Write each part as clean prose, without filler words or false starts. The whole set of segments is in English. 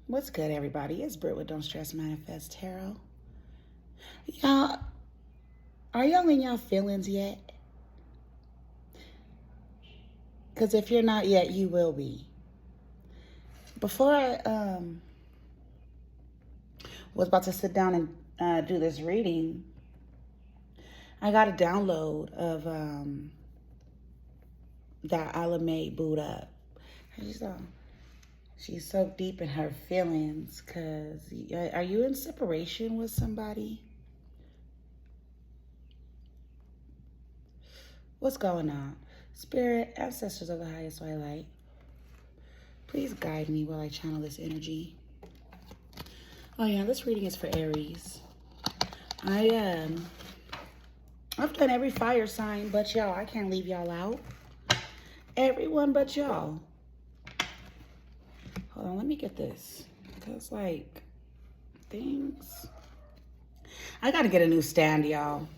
What's good, everybody? It's Britt with Don't Stress Manifest Tarot. Y'all, are y'all in y'all feelings yet? Because if you're not yet, you will be. Before I was about to sit down and do this reading, I got a download of that Alamay boot up. She's so deep in her feelings. Because are you in separation with somebody? What's going on? Spirit, ancestors of the highest white light, please guide me while I channel this energy. Oh yeah, this reading is for Aries. I've done every fire sign but y'all. I can't leave y'all out. Everyone but y'all. Hold on, let me get this. Because like things, I gotta get a new stand, y'all.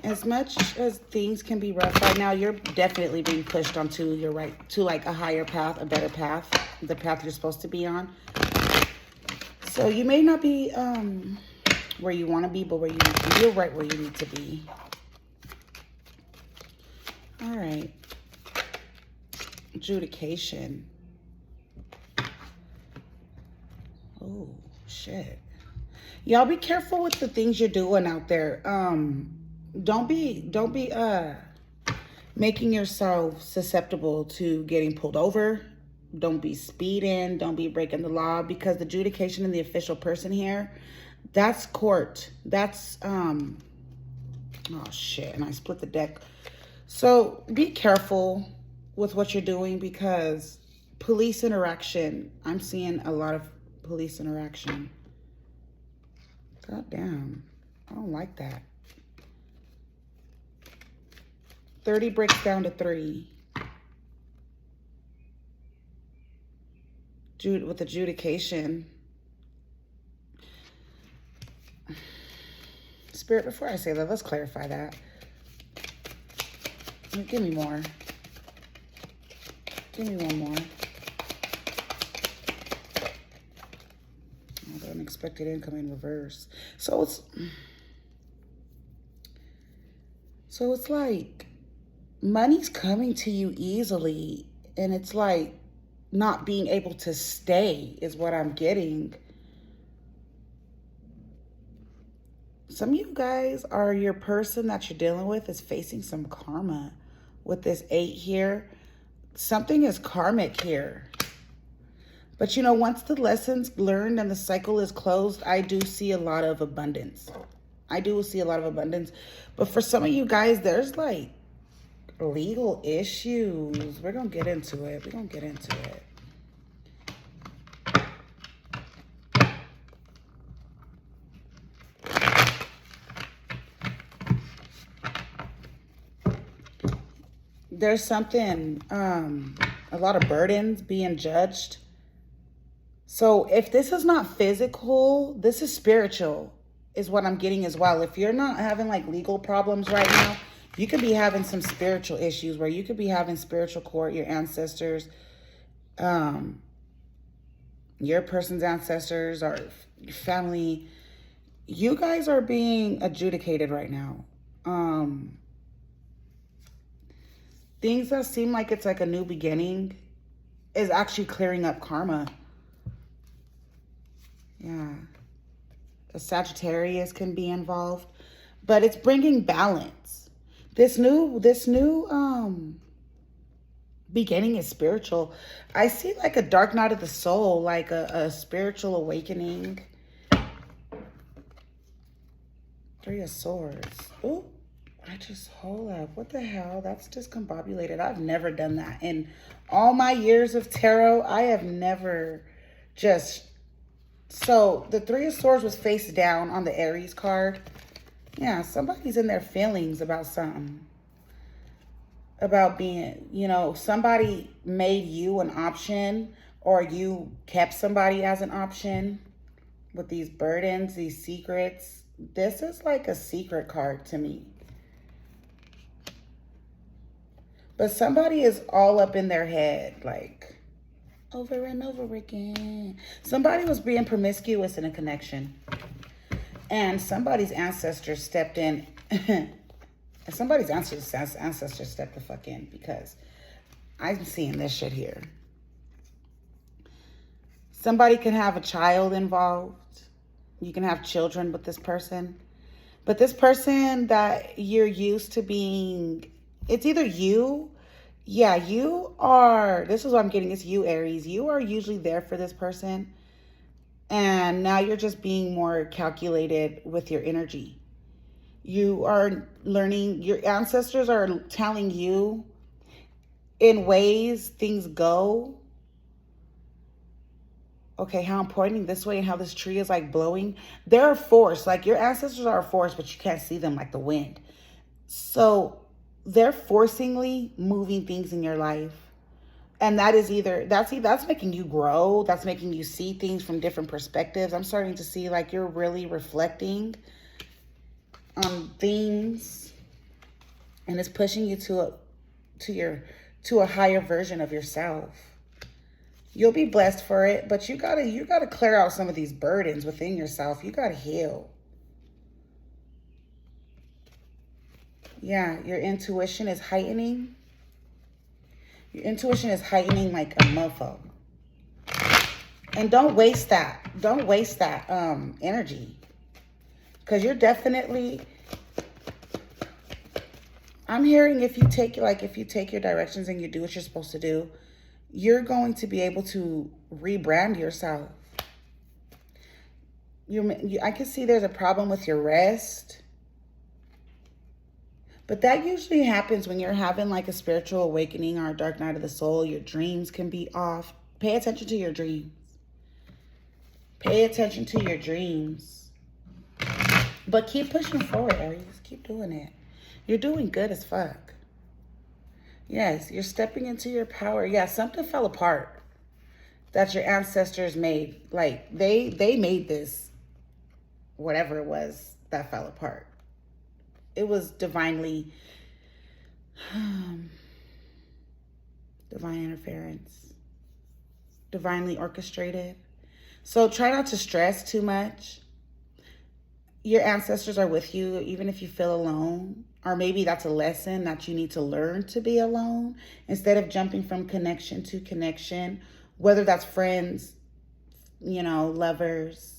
As much as things can be rough right now, you're definitely being pushed onto your right, to like a higher path, a better path, the path you're supposed to be on. So you may not be where you want to be, but you're right where you need to be. All right. Adjudication. Oh, shit. Y'all be careful with the things you're doing out there. Don't be making yourself susceptible to getting pulled over. Don't be speeding. Don't be breaking the law, because the adjudication and the official person here, that's court. That's oh shit, and I split the deck. So be careful with what you're doing, because police interaction, I'm seeing a lot of police interaction. God damn, I don't like that. 30 breaks down to 3. With adjudication. Spirit, before I say that, let's clarify that. Give me more. Give me one more. Oh, the unexpected income in reverse. So it's like money's coming to you easily, and it's like not being able to stay is what I'm getting. Some of you guys, are your person that you're dealing with is facing some karma with this 8 here. Something is karmic here. But you know, once the lesson's learned and the cycle is closed, I do see a lot of abundance. I do see a lot of abundance. But for some of you guys, there's like legal issues. We're going to get into it. We're going to get into it. There's something, a lot of burdens being judged. So if this is not physical, this is spiritual, is what I'm getting as well. If you're not having like legal problems right now, you could be having some spiritual issues where you could be having spiritual court, your ancestors, your person's ancestors or your family. You guys are being adjudicated right now. Things that seem like it's like a new beginning is actually clearing up karma. Yeah. A Sagittarius can be involved, but it's bringing balance. This new beginning is spiritual. I see like a dark night of the soul, like a spiritual awakening. 3 of Swords. Ooh. Hold up. What the hell? That's discombobulated. I've never done that. In all my years of tarot, I have never just... So, the 3 of Swords was face down on the Aries card. Yeah, somebody's in their feelings about something. About being, you know, somebody made you an option, or you kept somebody as an option with these burdens, these secrets. This is like a secret card to me. But somebody is all up in their head, like, over and over again. Somebody was being promiscuous in a connection. And somebody's ancestors stepped in. Somebody's ancestors stepped the fuck in, because I'm seeing this shit here. Somebody can have a child involved. You can have children with this person. But this person that you're used to being, it's either you. Yeah, you are. This is what I'm getting. It's you, Aries. You are usually there for this person. And now you're just being more calculated with your energy. You are learning. Your ancestors are telling you in ways things go. Okay, how I'm pointing this way and how this tree is like blowing. They're a force. Like your ancestors are a force, but you can't see them like the wind. So they're forcingly moving things in your life. And that is that's making you grow. That's making you see things from different perspectives. I'm starting to see like you're really reflecting on things, and it's pushing you to a higher version of yourself. You'll be blessed for it, but you gotta clear out some of these burdens within yourself. You gotta heal. Yeah, your intuition is heightening. Your intuition is heightening like a mofo. And don't waste that. Don't waste that energy. Because you're definitely, I'm hearing if you take your directions and you do what you're supposed to do, you're going to be able to rebrand yourself. I can see there's a problem with your rest. But that usually happens when you're having like a spiritual awakening or a dark night of the soul. Your dreams can be off. Pay attention to your dreams. Pay attention to your dreams. But keep pushing forward, Aries. Keep doing it. You're doing good as fuck. Yes, you're stepping into your power. Yeah, something fell apart that your ancestors made. Like, they made this, whatever it was that fell apart. It was divine interference, divinely orchestrated. So try not to stress too much. Your ancestors are with you, even if you feel alone. Or maybe that's a lesson that you need to learn to be alone instead of jumping from connection to connection, whether that's friends, lovers.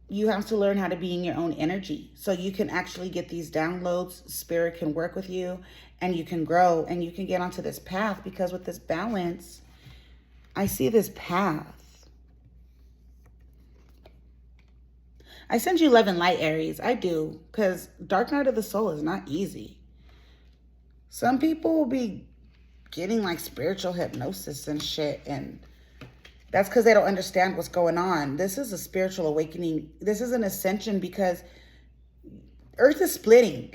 You have to learn how to be in your own energy so you can actually get these downloads. Spirit can work with you and you can grow and you can get onto this path, because with this balance, I see this path. I send you love and light, Aries. I do, because dark night of the soul is not easy. Some people will be getting like spiritual hypnosis and shit, and that's because they don't understand what's going on. This is a spiritual awakening. This is an ascension, because Earth is splitting.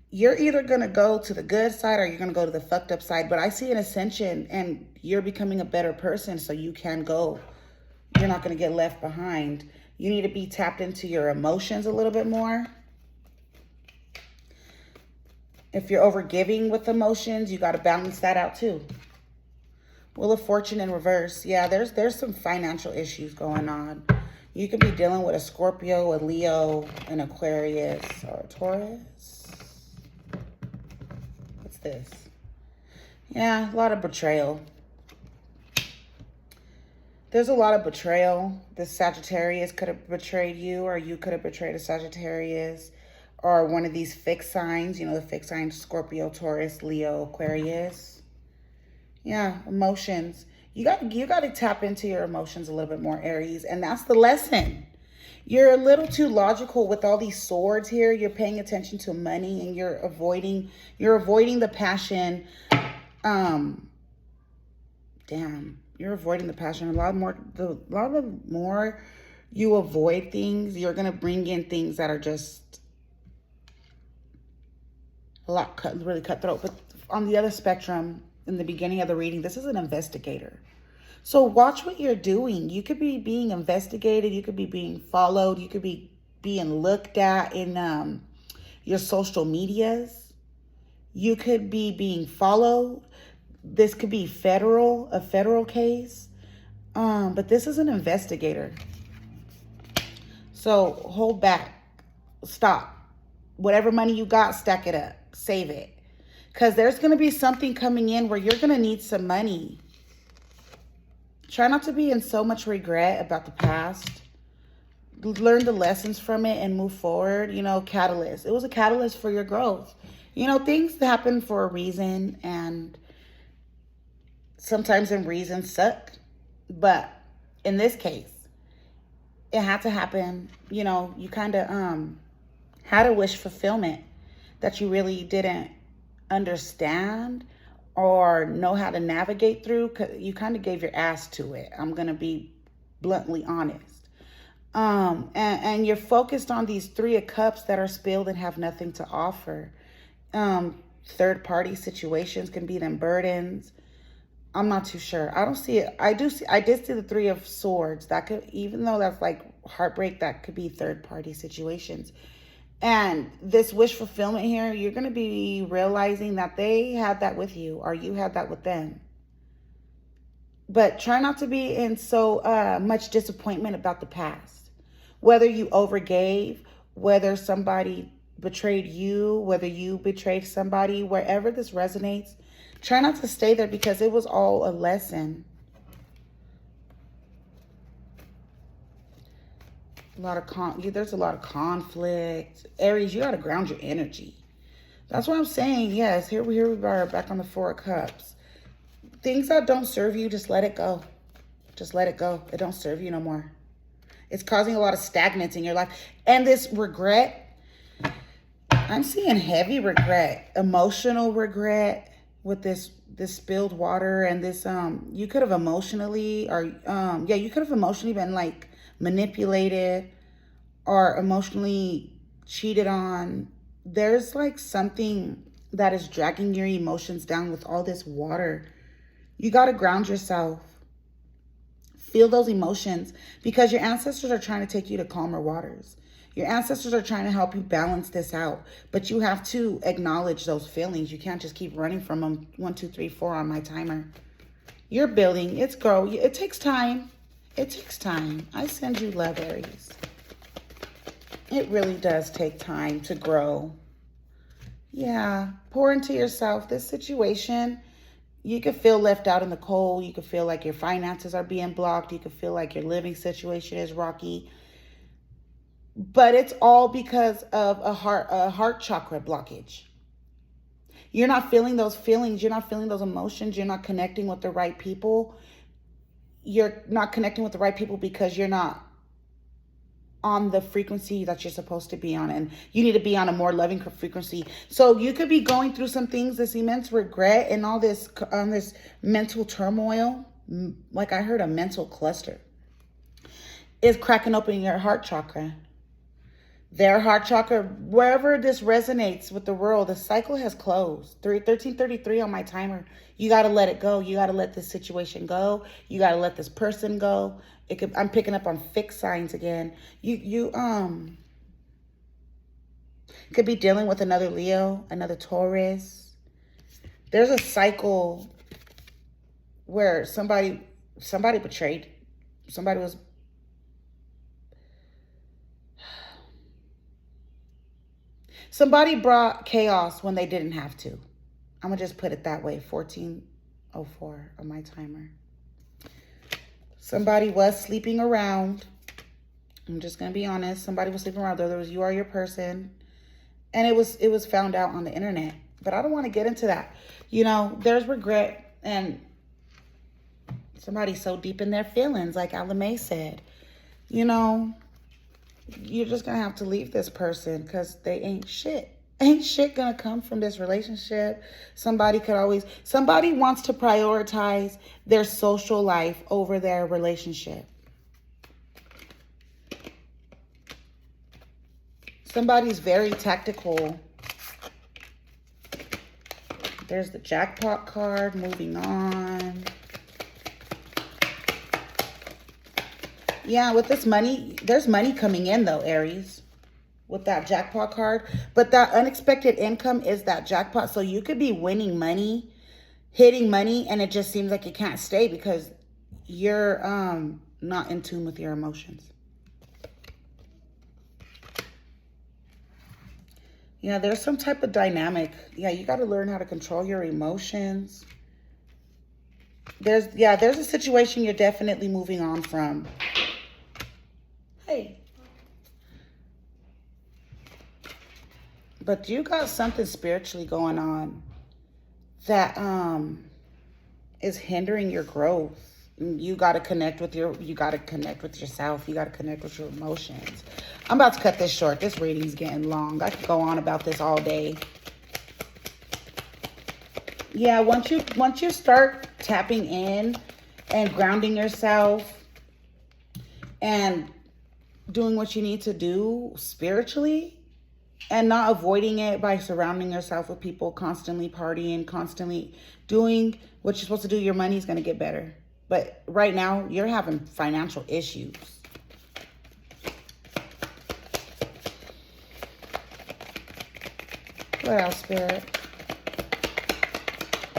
You're either going to go to the good side or you're going to go to the fucked up side. But I see an ascension and you're becoming a better person, so you can go. You're not going to get left behind. You need to be tapped into your emotions a little bit more. If you're overgiving with emotions, you got to balance that out too. Wheel of Fortune in reverse. Yeah, there's some financial issues going on. You could be dealing with a Scorpio, a Leo, an Aquarius, or a Taurus. What's this? Yeah, a lot of betrayal. There's a lot of betrayal. The Sagittarius could have betrayed you, or you could have betrayed a Sagittarius, or one of these fixed signs. The fixed signs: Scorpio, Taurus, Leo, Aquarius. Yeah, emotions. You got to tap into your emotions a little bit more, Aries, and that's the lesson. You're a little too logical with all these swords here. You're paying attention to money and you're avoiding the passion. You're avoiding the passion. The more you avoid things, you're going to bring in things that are just really cutthroat. But on the other spectrum, in the beginning of the reading, this is an investigator. So watch what you're doing. You could be being investigated. You could be being followed. You could be being looked at in your social medias. You could be being followed. This could be a federal case. But this is an investigator. So hold back. Stop. Whatever money you got, stack it up. Save it. Because there's going to be something coming in where you're going to need some money. Try not to be in so much regret about the past. Learn the lessons from it and move forward. You know, catalyst. It was a catalyst for your growth. You know, things happen for a reason, and sometimes in reasons suck. But in this case, it had to happen. You know, you kind of had a wish fulfillment that you really didn't understand or know how to navigate through. You kind of gave your ass to it. I'm going to be bluntly honest. And you're focused on these 3 of Cups that are spilled and have nothing to offer. Third party situations can be them burdens. I'm not too sure. I don't see it. I did see the 3 of Swords. That could, even though that's like heartbreak, that could be third party situations. And this wish fulfillment here, you're going to be realizing that they had that with you, or you had that with them. But try not to be in so much disappointment about the past. Whether you overgave, whether somebody betrayed you, whether you betrayed somebody, wherever this resonates, try not to stay there, because it was all a lesson. There's a lot of conflict. Aries, you got to ground your energy. That's what I'm saying. Yes, here we are back on the 4 of Cups. Things that don't serve you, just let it go. Just let it go. It don't serve you no more. It's causing a lot of stagnance in your life. And this regret, I'm seeing heavy regret, emotional regret with this spilled water and this, you could have emotionally, you could have emotionally been like manipulated or emotionally cheated on. There's like something that is dragging your emotions down with all this water. You got to ground yourself. Feel those emotions, because your ancestors are trying to take you to calmer waters. Your ancestors are trying to help you balance this out, but you have to acknowledge those feelings. You can't just keep running from them. 1, 2, 3, 4 on my timer. You're building. It's growing. It takes time. It takes time. I send you love, Aries. It really does take time to grow. Yeah. Pour into yourself. This situation, you could feel left out in the cold. You could feel like your finances are being blocked. You could feel like your living situation is rocky. But it's all because of a heart chakra blockage. You're not feeling those feelings. You're not feeling those emotions. You're not connecting with the right people. You're not connecting with the right people because you're not on the frequency that you're supposed to be on. And you need to be on a more loving frequency. So you could be going through some things, this immense regret and all this, this mental turmoil. Like I heard a mental cluster is cracking open your heart chakra. Their heart chakra, wherever this resonates with the world, the cycle has closed. 1333 on my timer. You got to let it go. You got to let this situation go. You got to let this person go. I'm picking up on fixed signs again. You could be dealing with another Leo, another Taurus. There's a cycle where somebody betrayed. Somebody was Somebody brought chaos when they didn't have to. I'm going to just put it that way. 1404 on my timer. Somebody was sleeping around. I'm just going to be honest. Somebody was sleeping around. There was you are your person. And it was found out on the internet. But I don't want to get into that. You know, there's regret. And somebody's so deep in their feelings, like Alamay said. You know, you're just going to have to leave this person because they ain't shit. Ain't shit going to come from this relationship. Somebody wants to prioritize their social life over their relationship. Somebody's very tactical. There's the jackpot card. Moving on. Yeah, with this money, there's money coming in though, Aries. with that jackpot card. But that unexpected income is that jackpot. So you could be winning money, hitting money, and it just seems like it can't stay because you're not in tune with your emotions. Yeah, there's some type of dynamic. Yeah, you got to learn how to control your emotions. There's a situation you're definitely moving on from. Hey. But you got something spiritually going on that is hindering your growth. You got to connect with yourself. You got to connect with your emotions. I'm about to cut this short. This reading's getting long. I could go on about this all day. Yeah, once you start tapping in and grounding yourself and doing what you need to do spiritually and not avoiding it by surrounding yourself with people constantly partying, constantly doing what you're supposed to do, your money's going to get better. But right now, you're having financial issues. What else, Spirit?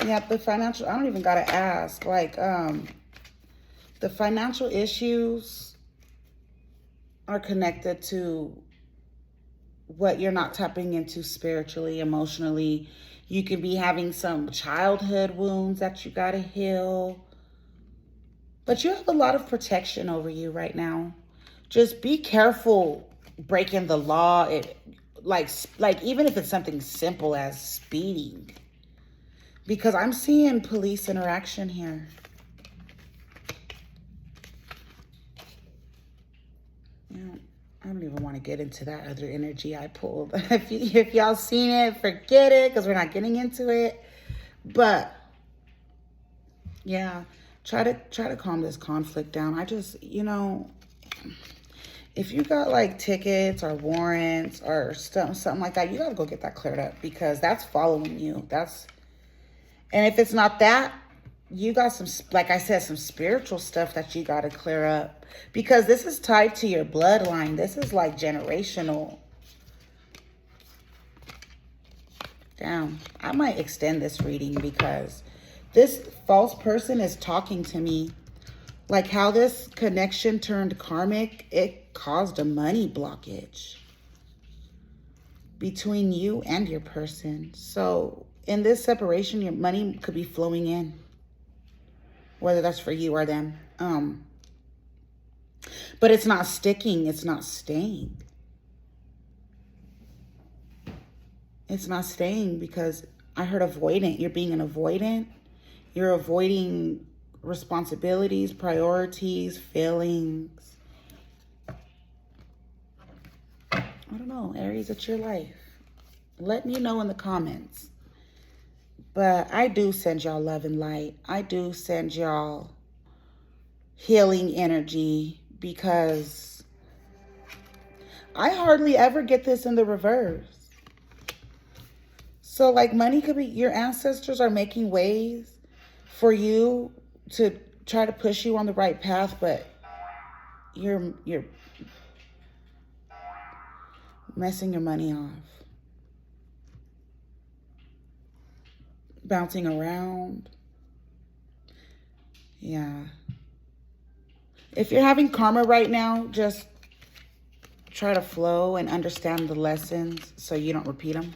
Yeah, the financial, I don't even got to ask. Like, the financial issues are connected to what you're not tapping into spiritually, emotionally. You could be having some childhood wounds that you got to heal. But you have a lot of protection over you right now. Just be careful breaking the law. Like even if it's something simple as speeding. Because I'm seeing police interaction here. Yeah, I don't even want to get into that other energy I pulled. If y'all seen it, forget it, because we're not getting into it. But yeah, try to calm this conflict down. I just, if you got like tickets or warrants or something like that, you got to go get that cleared up because that's following you. And if it's not that, you got some, like I said, some spiritual stuff that you got to clear up because this is tied to your bloodline. This is like generational. Damn, I might extend this reading because this false person is talking to me. Like how this connection turned karmic, it caused a money blockage between you and your person. So in this separation, your money could be flowing in, whether that's for you or them. But it's not sticking. It's not staying. It's not staying because I heard avoidant. You're being an avoidant. You're avoiding responsibilities, priorities, feelings. I don't know, Aries, it's your life. Let me know in the comments. But I do send y'all love and light. I do send y'all healing energy because I hardly ever get this in the reverse. So like money could be, your ancestors are making ways for you to try to push you on the right path, but you're messing your money off. Bouncing around. Yeah. If you're having karma right now, just try to flow and understand the lessons so you don't repeat them.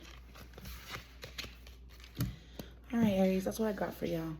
All right, Aries, that's what I got for y'all.